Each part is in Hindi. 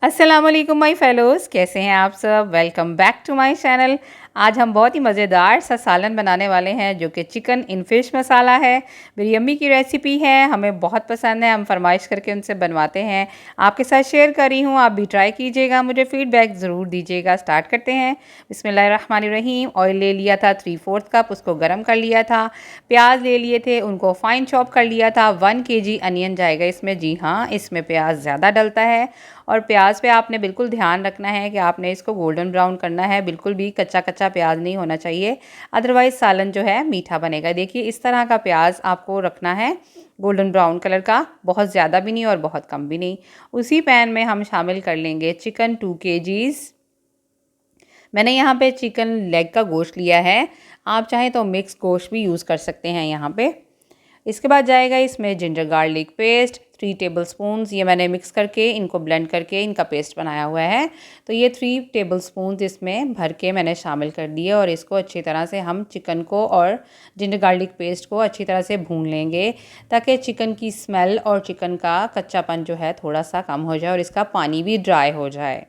अस्सलाम वालेकुम माय फेलोज़, कैसे हैं आप सब। Welcome back to my channel. आज हम बहुत ही मज़ेदार सा सालन बनाने वाले हैं जो कि चिकन इन फिश मसाला है। मेरी अम्मी की रेसिपी है, हमें बहुत पसंद है, हम फरमाइश करके उनसे बनवाते हैं। आपके साथ शेयर कर रही हूँ, आप भी ट्राई कीजिएगा, मुझे फ़ीडबैक ज़रूर दीजिएगा। स्टार्ट करते हैं। बिस्मिल्लाहिर्रहमानिर्रहीम। ऑयल ले लिया था 3/4 कप, उसको गर्म कर लिया था। प्याज ले लिए थे, उनको फ़ाइन चॉप कर लिया था। 1 kg अनियन जाएगा इसमें। जी हाँ, इसमें प्याज ज़्यादा डलता है और प्याज पे आपने बिल्कुल ध्यान रखना है कि आपने इसको गोल्डन ब्राउन करना है, बिल्कुल भी कच्चा कच्चा प्याज नहीं होना चाहिए, अदरवाइज़ सालन जो है मीठा बनेगा। देखिए इस तरह का प्याज आपको रखना है, गोल्डन ब्राउन कलर का, बहुत ज़्यादा भी नहीं और बहुत कम भी नहीं। उसी पैन में हम शामिल कर लेंगे चिकन 2 kgs। मैंने यहाँ पे चिकन लेग का गोश्त लिया है, आप चाहें तो मिक्स गोश्त भी यूज़ कर सकते हैं यहाँ पे। इसके बाद जाएगा इसमें जिंजर गार्लिक पेस्ट 3 टेबलस्पून्स। ये मैंने मिक्स करके इनको ब्लेंड करके इनका पेस्ट बनाया हुआ है। तो ये 3 टेबलस्पून्स इसमें भर के मैंने शामिल कर दिए और इसको अच्छी तरह से हम चिकन को और जिंजर गार्लिक पेस्ट को अच्छी तरह से भून लेंगे ताकि चिकन की स्मेल और चिकन का कच्चापन जो है थोड़ा सा कम हो जाए और इसका पानी भी ड्राई हो जाए।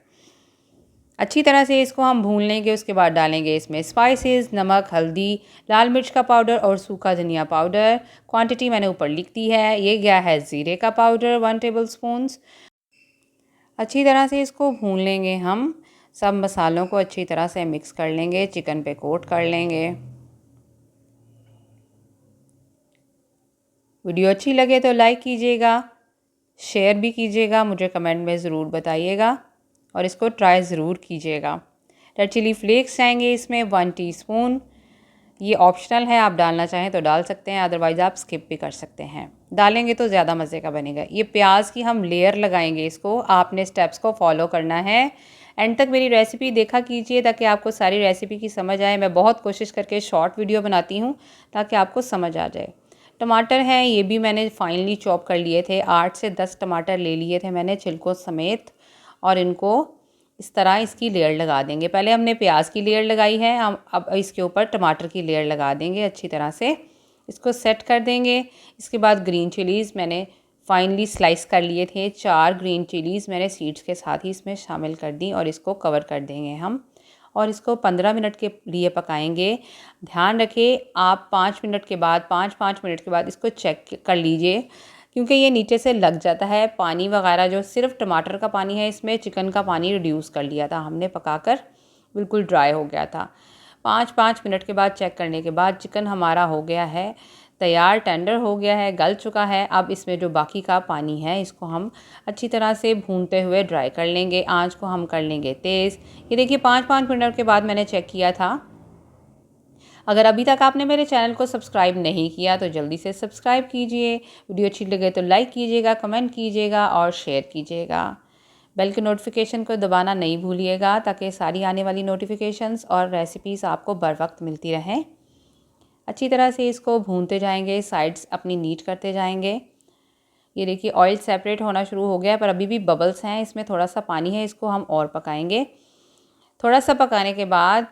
अच्छी तरह से इसको हम भून लेंगे। उसके बाद डालेंगे इसमें स्पाइसेस, नमक, हल्दी, लाल मिर्च का पाउडर और सूखा धनिया पाउडर। क्वांटिटी मैंने ऊपर लिख दी है। ये गया है ज़ीरे का पाउडर 1 टेबलस्पून। अच्छी तरह से इसको भून लेंगे हम। सब मसालों को अच्छी तरह से मिक्स कर लेंगे, चिकन पे कोट कर लेंगे। वीडियो अच्छी लगे तो लाइक कीजिएगा, शेयर भी कीजिएगा, मुझे कमेंट में ज़रूर बताइएगा और इसको ट्राई ज़रूर कीजिएगा। रेड चिली फ्लेक्स आएंगे इसमें 1 टीस्पून। ये ऑप्शनल है, आप डालना चाहें तो डाल सकते हैं, अदरवाइज़ आप स्किप भी कर सकते हैं। डालेंगे तो ज़्यादा मज़े का बनेगा। ये प्याज की हम लेयर लगाएंगे, इसको आपने स्टेप्स को फॉलो करना है। एंड तक मेरी रेसिपी देखा कीजिए ताकि आपको सारी रेसिपी की समझ आए। मैं बहुत कोशिश करके शॉर्ट वीडियो बनाती हूँ ताकि आपको समझ आ जाए। टमाटर हैं, ये भी मैंने फाइनली चॉप कर लिए थे। 8 से 10 टमाटर ले लिए थे मैंने छिलकों समेत और इनको इस तरह इसकी लेयर लगा देंगे। पहले हमने प्याज की लेयर लगाई है, हम अब इसके ऊपर टमाटर की लेयर लगा देंगे। अच्छी तरह से इसको सेट कर देंगे। इसके बाद ग्रीन चिलीज़ मैंने फाइनली स्लाइस कर लिए थे। 4 ग्रीन चिलीज़ मैंने सीड्स के साथ ही इसमें शामिल कर दी और इसको कवर कर देंगे हम और इसको 15 मिनट के लिए पकाएंगे। ध्यान रखें आप 5 मिनट के बाद 5-5 मिनट के बाद इसको चेक कर लीजिए क्योंकि ये नीचे से लग जाता है। पानी वगैरह जो सिर्फ टमाटर का पानी है, इसमें चिकन का पानी रिड्यूस कर लिया था हमने पकाकर, बिल्कुल ड्राई हो गया था। 5-5 मिनट के बाद चेक करने के बाद चिकन हमारा हो गया है तैयार, टेंडर हो गया है, गल चुका है। अब इसमें जो बाकी का पानी है इसको हम अच्छी तरह से भूनते हुए ड्राई कर लेंगे। आंच को हम कर लेंगे तेज़। ये देखिए 5-5 मिनट के बाद मैंने चेक किया था। अगर अभी तक आपने मेरे चैनल को सब्सक्राइब नहीं किया तो जल्दी से सब्सक्राइब कीजिए। वीडियो अच्छी लगे तो लाइक कीजिएगा, कमेंट कीजिएगा और शेयर कीजिएगा। बेल के नोटिफिकेशन को दबाना नहीं भूलिएगा ताकि सारी आने वाली नोटिफिकेशंस और रेसिपीज़ आपको बर वक्त मिलती रहें। अच्छी तरह से इसको भूनते जाएंगे, साइड्स अपनी नीट करते जाएंगे। ये देखिए ऑयल सेपरेट होना शुरू हो गया पर अभी भी बबल्स हैं, इसमें थोड़ा सा पानी है, इसको हम और पकाएंगे। थोड़ा सा पकाने के बाद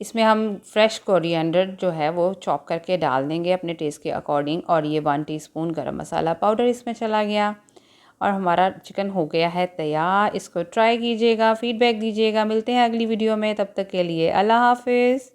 इसमें हम फ्रेश कोरिएंडर जो है वो चॉप करके डाल देंगे अपने टेस्ट के अकॉर्डिंग और ये 1 टीस्पून गरम मसाला पाउडर इसमें चला गया और हमारा चिकन हो गया है तैयार। इसको ट्राई कीजिएगा, फीडबैक दीजिएगा। मिलते हैं अगली वीडियो में, तब तक के लिए अल्लाह हाफिज़।